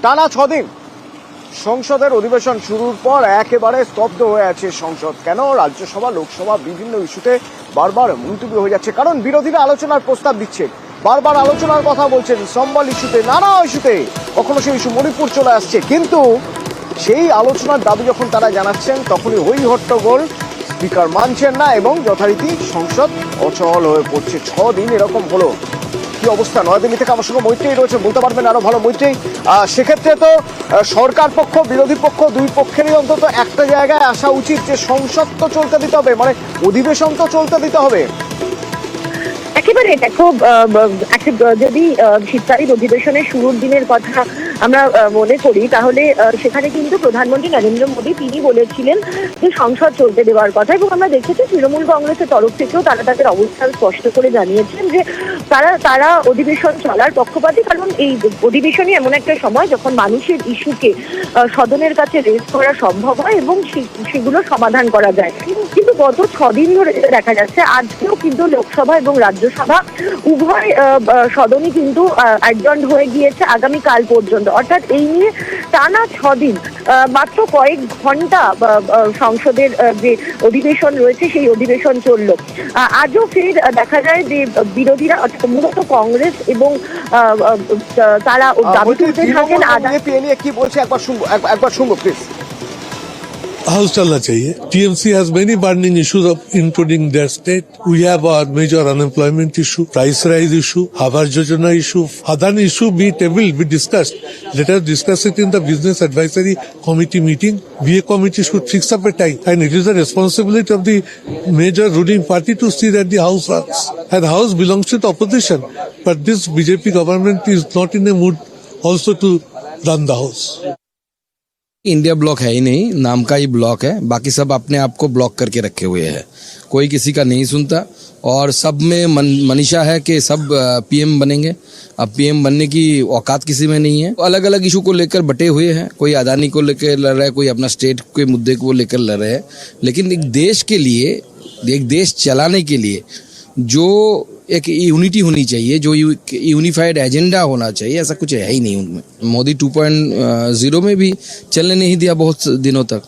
টানা 6 দিন সংসদের অধিবেশন শুরুর পর একেবারে স্তব্ধ হয়ে আছে সংসদ। কেন? রাজ্যসভা লোকসভা বিভিন্ন ইস্যুতে বারবার মুলতবি হয়ে যাচ্ছে, কারণ বিরোধীরা আলোচনার প্রস্তাব দিচ্ছে, বারবার আলোচনার কথা বলছেন, সম্বল ইস্যুতে, নানা ইস্যুতে, কখনো সেই ইস্যু মণিপুর চলে আসছে, কিন্তু সেই আলোচনার দাবি যখন তারা জানাচ্ছেন তখনই হই হট্টগোল, স্পিকার মানছেন না এবং যথারীতি সংসদ অচল হয়ে পড়ছে। 6 দিন এরকম হলো। কি অবস্থা? নয়াদিল্লি থেকে আমার সঙ্গে মৈত্রী রয়েছে, বলতে পারবেন আরো ভালো। মৈত্রী, সেক্ষেত্রে তো সরকার পক্ষ বিরোধী পক্ষ দুই পক্ষেরই অন্তত একটা জায়গায় আসা উচিত যে সংসদ তো চলতে দিতে হবে, মানে অধিবেশন তো চলতে দিতে হবে। একেবারে দেখো, যদি শীতকালীন অধিবেশনের শুরুর দিনের কথা আমরা মনে করি, তাহলে সেখানে কিন্তু প্রধানমন্ত্রী নরেন্দ্র মোদী তিনি বলেছিলেন যে সংসদ চলতে দেওয়ার কথা, এবং আমরা দেখেছি তৃণমূল কংগ্রেসের তরফ থেকেও তারা তাদের অবস্থান স্পষ্ট করে জানিয়েছেন যে তারা অধিবেশন চলার পক্ষপাতী, কারণ এই অধিবেশনই এমন একটা সময় যখন মানুষের ইস্যুকে সদনের কাছে রেজ করা সম্ভব হয় এবং সেগুলো সমাধান করা যায়। কিন্তু গত 6 দিন ধরে দেখা যাচ্ছে, আজকেও কিন্তু লোকসভা এবং রাজ্যসভা উভয় সদনই কিন্তু অ্যাডজর্ন হয়ে গিয়েছে আগামীকাল পর্যন্ত। অর্থাৎ এই নিয়ে টানা 6 দিন মাত্র কয়েক ঘন্টা সংসদের যে অধিবেশন রয়েছে সেই অধিবেশন চলল। আজও ফের দেখা যায় যে বিরোধীরা মূলত কংগ্রেস এবং তারা দাবি তুলতে থাকেন। কি বলছে একবার শুনবো please. House chalna chahiye. TMC has many burning issues of including their state. We have our major unemployment issue, price rise issue, Awas Yojana issue, Adani issue be tabled, be discussed. Let us discuss it in the Business Advisory Committee meeting. BA committee should fix up a time, and it is the responsibility of the major ruling party to see that the House runs. And the House belongs to the opposition, but this BJP government is not in a mood also to run the House. India block है ही नहीं, नाम का ही block है, बाकी सब अपने आप को ब्लॉक करके रखे हुए हैं, कोई किसी का नहीं सुनता, और सब में मनीषा है कि सब पीएम बनेंगे। अब पीएम बनने की औकात किसी में नहीं है। अलग अलग इशू को लेकर बटे हुए हैं, कोई अदानी को लेकर लड़ रहा है, कोई अपना स्टेट के मुद्दे को लेकर लड़ रहे हैं, लेकिन एक देश के लिए, एक देश चलाने के लिए जो एक यूनिटी होनी चाहिए, जो यूनिफाइड एजेंडा होना चाहिए, ऐसा कुछ है ही नहीं उनमें। मोदी 2.0 में भी चलने नहीं दिया बहुत दिनों तक।